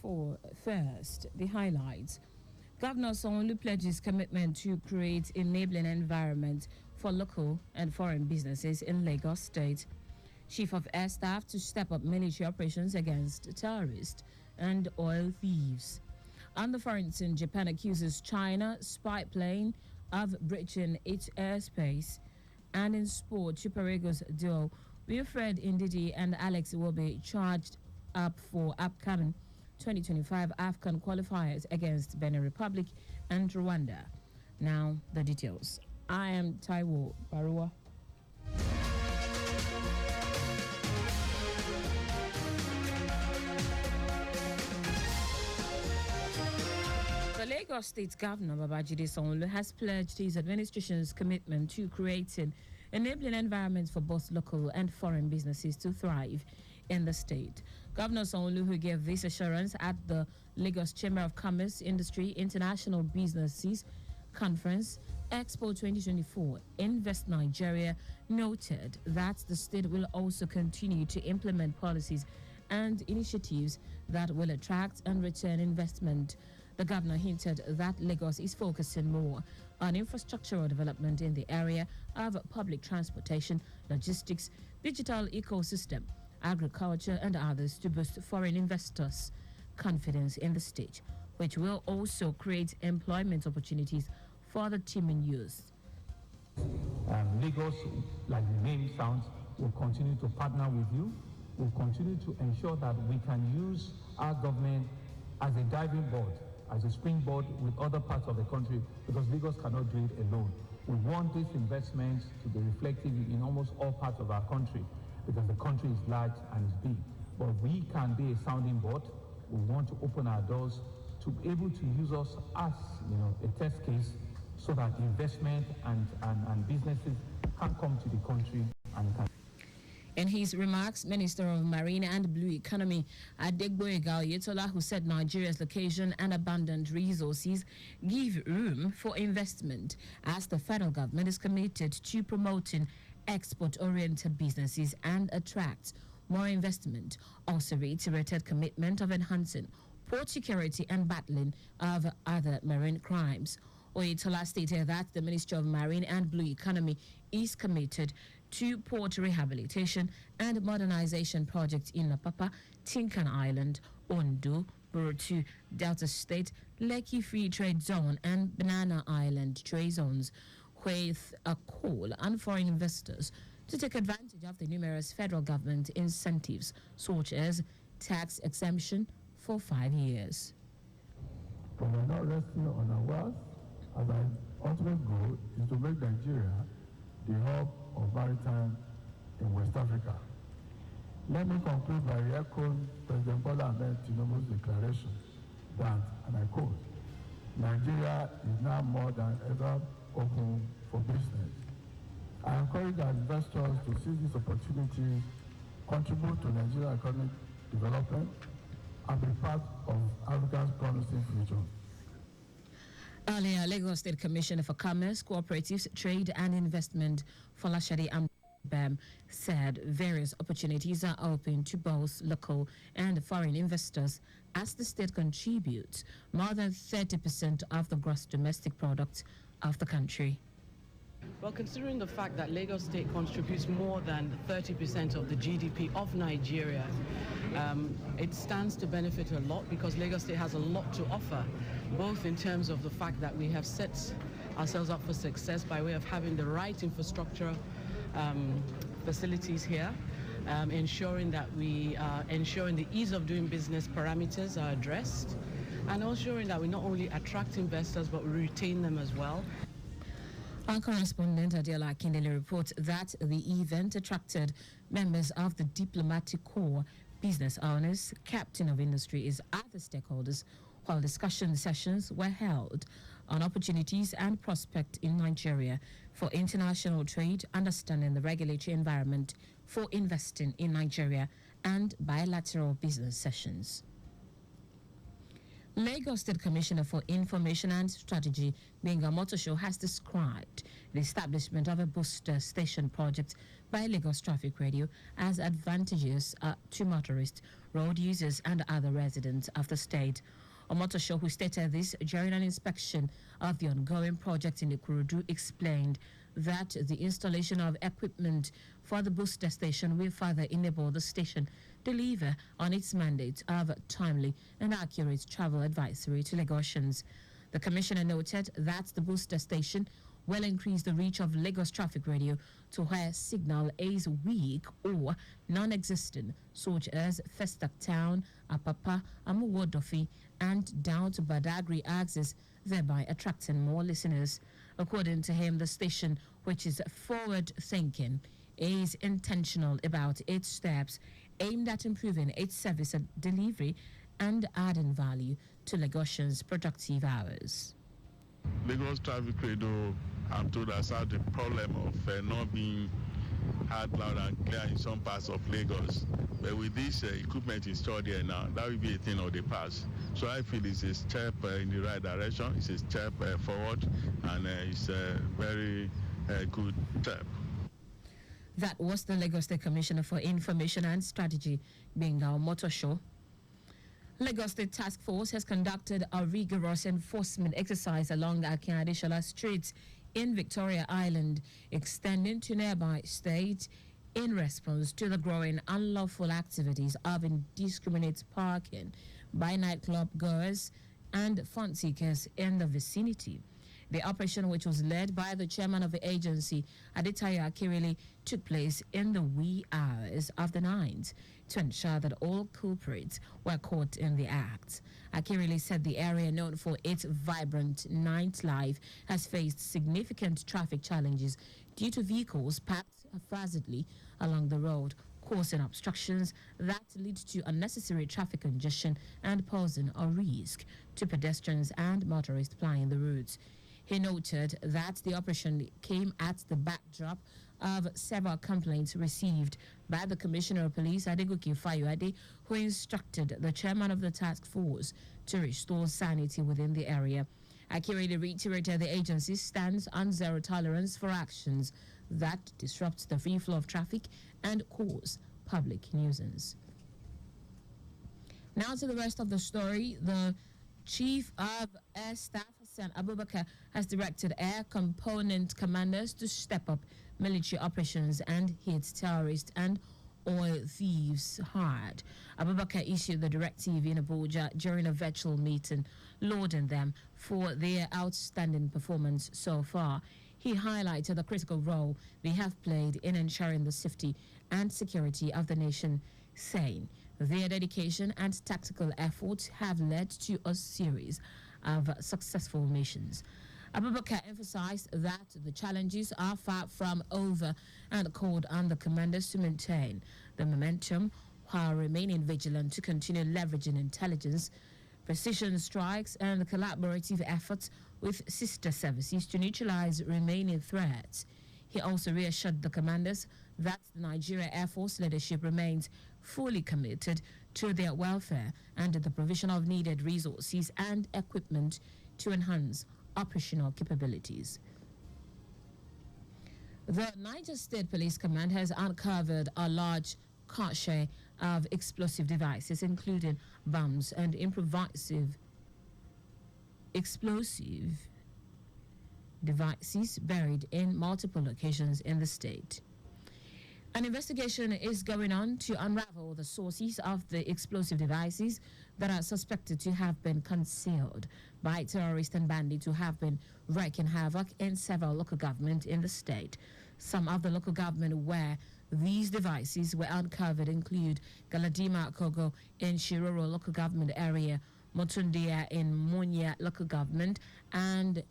2024. First, the highlights. Governor Sanwo-Olu pledges commitment to create enabling environment for local and foreign businesses in Lagos State. Chief of Air Staff to step up military operations against terrorists and oil thieves. On the foreign scene, Japan accuses China spy plane of breaching its airspace. And in sport, Super Eagles duo Wilfred Ndidi and Alex will be charged up for upcoming 2025 AFCON qualifiers against Benin Republic and Rwanda. Now, the details. I am Taiwo Baruwa. The Lagos State Governor Babajide Sanwo-Olu has pledged his administration's commitment to creating enabling environments for both local and foreign businesses to thrive in the state. Governor Sanwo-Olu, who gave this assurance at the Lagos Chamber of Commerce, Industry, International Businesses Conference, Expo 2024, Invest Nigeria, noted that the state will also continue to implement policies and initiatives that will attract and return investment. The governor hinted that Lagos is focusing more on infrastructural development in the area of public transportation, logistics, digital ecosystem, agriculture, and others to boost foreign investors' confidence in the state, which will also create employment opportunities for the teeming youth. Lagos, like the name sounds, will continue to partner with you. We'll continue to ensure that we can use our government as a diving board, as a springboard with other parts of the country, because Lagos cannot do it alone. We want these investments to be reflected in almost all parts of our country, because the country is large and is big. But we can be a sounding board. We want to open our doors to be able to use us as a test case, so that investment and businesses can come to the country and can. In his remarks, Minister of Marine and Blue Economy Adegboyega Oyetola, who said Nigeria's location and abundant resources give room for investment, as the federal government is committed to promoting export-oriented businesses and attract more investment. Also reiterated commitment of enhancing port security and battling of other marine crimes. Oyetola stated that the Ministry of Marine and Blue Economy is committed to port rehabilitation and modernization projects in Apapa, Tinkan Island, Ondo, Borotu, Delta State, Lekki Free Trade Zone, and Banana Island trade zones, with a call on foreign investors to take advantage of the numerous federal government incentives, such as tax exemption for 5 years. But we're not resting on our wealth, as our ultimate goal is to make Nigeria the hub of maritime in West Africa. Let me conclude by re-echoing President Bola Ahmed Tinubu's declaration that, and I quote, Nigeria is now more than ever open for business. I encourage our investors to seize this opportunity, contribute to Nigeria's economic development, and be part of Africa's promising future. Earlier, Lagos State Commissioner for Commerce, Cooperatives, Trade and Investment, Folashade Ambem, said various opportunities are open to both local and foreign investors as the state contributes more than 30% of the gross domestic product of the country. Well, considering the fact that Lagos State contributes more than 30% of the GDP of Nigeria, it stands to benefit a lot, because Lagos State has a lot to offer, both in terms of the fact that we have set ourselves up for success by way of having the right infrastructure facilities here, ensuring that ensuring the ease of doing business parameters are addressed, and ensuring that we not only attract investors but we retain them as well. Our correspondent Adela Kindele reports that the event attracted members of the diplomatic corps, business owners, captain of industries, other stakeholders, while discussion sessions were held on opportunities and prospects in Nigeria for international trade, understanding the regulatory environment for investing in Nigeria, and bilateral business sessions. Lagos State Commissioner for Information and Strategy, Benga Motosho, has described the establishment of a booster station project by Lagos Traffic Radio as advantageous to motorists, road users, and other residents of the state. Omotosho, who stated this during an inspection of the ongoing project in Ikorodu, explained that the installation of equipment for the booster station will further enable the station deliver on its mandate of timely and accurate travel advisory to Lagosians. The commissioner noted that the booster station will increase the reach of Lagos Traffic Radio to where signal is weak or non-existent, such as Festac Town, Apapa, Amuwodofi, and down to Badagry axis, thereby attracting more listeners. According to him, the station, which is forward-thinking, is intentional about its steps aimed at improving its service and delivery and adding value to Lagosians' productive hours. Lagos Traffic Radio, I'm told, has had the problem of not being heard loud and clear in some parts of Lagos. But with this equipment installed here now, that will be a thing of the past. So I feel it's a step in the right direction, it's a step forward, and it's a very good step. That was the Lagos State Commissioner for Information and Strategy, Benga Omotosho. Lagos State Task Force has conducted a rigorous enforcement exercise along Akin-Adeshola Street in Victoria Island, extending to nearby states in response to the growing unlawful activities of indiscriminate parking by nightclub goers and fun seekers in the vicinity. The operation, which was led by the chairman of the agency, Adetayo Akirili, took place in the wee hours of the night to ensure that all culprits were caught in the act. Akirili said the area, known for its vibrant nightlife, has faced significant traffic challenges due to vehicles parked haphazardly along the road, causing obstructions that lead to unnecessary traffic congestion and posing a risk to pedestrians and motorists plying the roads. He noted that the operation came at the backdrop of several complaints received by the Commissioner of Police, Adegoke Fayoade, who instructed the chairman of the task force to restore sanity within the area. Akirili reiterated the agency's stance on zero tolerance for actions that disrupt the free flow of traffic and cause public nuisance. Now to the rest of the story. The Chief of Air Staff, Hassan Abubakar, has directed air component commanders to step up military operations and hit terrorists and oil thieves hard. Abubakar issued the directive in Abuja during a virtual meeting, lauding them for their outstanding performance so far. He highlighted the critical role they have played in ensuring the safety and security of the nation, saying their dedication and tactical efforts have led to a series of successful missions. Abubakar emphasized that the challenges are far from over and called on the commanders to maintain the momentum while remaining vigilant to continue leveraging intelligence, precision strikes, and collaborative efforts with sister services to neutralize remaining threats. He also reassured the commanders that the Nigeria Air Force leadership remains fully committed to their welfare and the provision of needed resources and equipment to enhance operational capabilities. The Niger State Police Command has uncovered a large cache of explosive devices, including bombs and explosive devices buried in multiple locations in the state. An investigation is going on to unravel the sources of the explosive devices that are suspected to have been concealed by terrorists and bandits who have been wreaking havoc in several local governments in the state. Some of the local government where these devices were uncovered include Galadima Kogo in Shiroro local government area, Motundia in Munya local government, and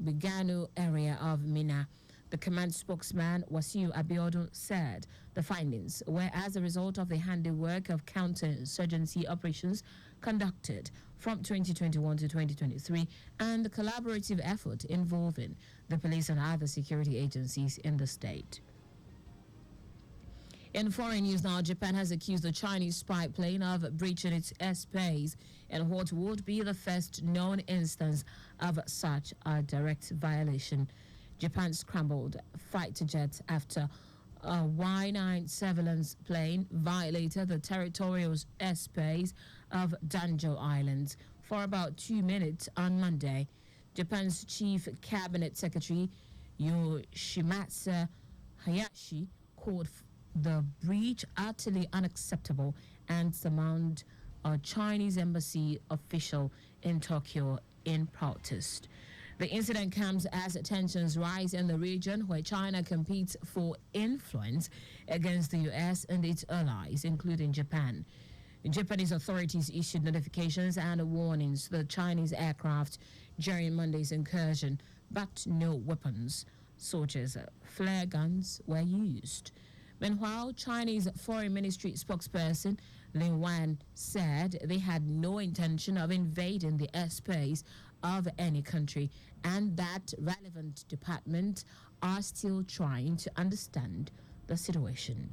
Bigano area of Mina. The command spokesman, Wasiu Abiodun, said the findings were as a result of the handiwork of counterinsurgency operations conducted from 2021 to 2023 and the collaborative effort involving the police and other security agencies in the state. In foreign news now, Japan has accused the Chinese spy plane of breaching its airspace in what would be the first known instance of such a direct violation. Japan scrambled fighter jets after a Y-9 surveillance plane violated the territorial airspace of Danjo Islands for about 2 minutes on Monday. Japan's chief cabinet secretary Yoshimatsu Hayashi called the breach utterly unacceptable and summoned a Chinese embassy official in Tokyo in protest. The incident comes as tensions rise in the region where China competes for influence against the U.S. and its allies, including Japan. Japanese authorities issued notifications and warnings to the Chinese aircraft during Monday's incursion, but no weapons, such as flare guns, were used. Meanwhile, Chinese Foreign Ministry spokesperson Lin Wan said they had no intention of invading the airspace of any country and that relevant departments are still trying to understand the situation.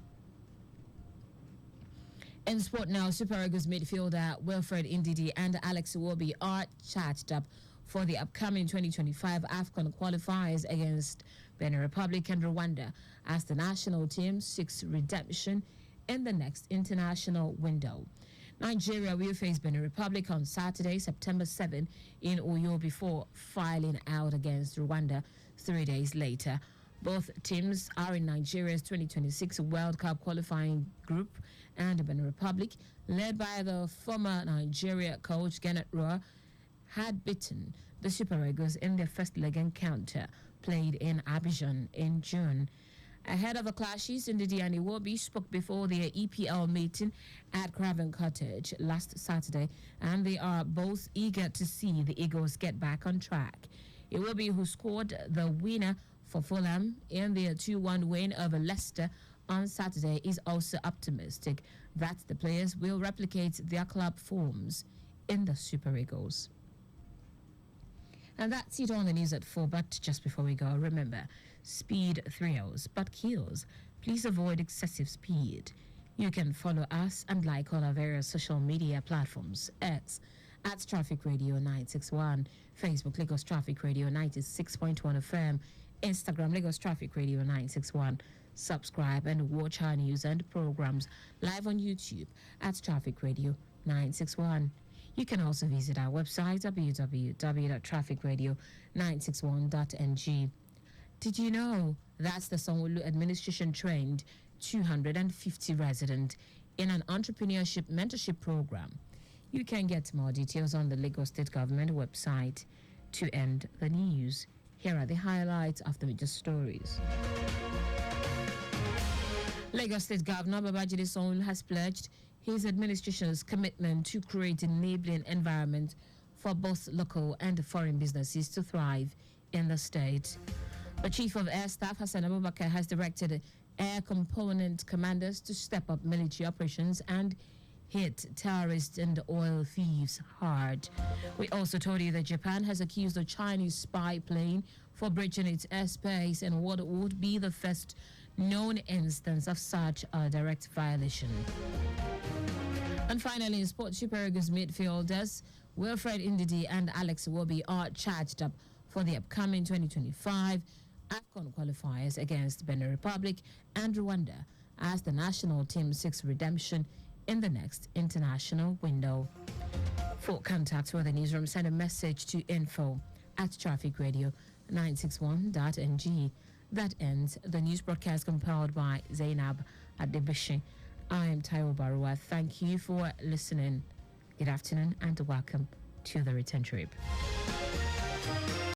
In sport now, Super Eagles midfielder Wilfred Ndidi and Alex Iwobi are charged up for the upcoming 2025 AFCON qualifiers against Benin Republic and Rwanda as the national team seeks redemption in the next international window. Nigeria will face Benin Republic on Saturday, September 7 in Uyo before filing out against Rwanda 3 days later. Both teams are in Nigeria's 2026 World Cup qualifying group, and Benin Republic, led by the former Nigeria coach Gennett Rohr, had beaten the Super Eagles in their first leg encounter played in Abidjan in June. Ahead of the clashes, Ndidi and Iwobi spoke before their EPL meeting at Craven Cottage last Saturday, and they are both eager to see the Eagles get back on track. Iwobi, who scored the winner for Fulham in their 2-1 win over Leicester on Saturday, is also optimistic that the players will replicate their club forms in the Super Eagles. And that's it on the news at 4. But just before we go, remember, speed thrills but kills. Please avoid excessive speed. You can follow us and like all our various social media platforms. X at Traffic Radio 961, Facebook Lagos Traffic Radio 96.1 FM, Instagram Lagos Traffic Radio 961. Subscribe and watch our news and programs live on YouTube at Traffic Radio 961. You can also visit our website www.trafficradio961.ng. Did you know that's the Sanwo-Olu administration trained 250 residents in an entrepreneurship mentorship program? You can get more details on the Lagos State Government website. To end the news, here are the highlights of the major stories. Lagos State Governor Babajide Sanwo-Olu has pledged his administration's commitment to create an enabling environment for both local and foreign businesses to thrive in the state. The Chief of Air Staff, Hassan Abubakar, has directed air component commanders to step up military operations and hit terrorists and oil thieves hard. We also told you that Japan has accused a Chinese spy plane for breaching its airspace in what would be the first known instance of such a direct violation. And finally, in sports, Super Eagles midfielders Wilfred Ndidi and Alex Iwobi are charged up for the upcoming 2025 AFCON qualifiers against Benin Republic and Rwanda as the national team seeks redemption in the next international window. For contact with the newsroom, send a message to info@trafficradio961.ng. That ends the news broadcast compiled by Zainab Adebishi. I am Taiwo Baruwa. Thank you for listening. Good afternoon and welcome to the return trip.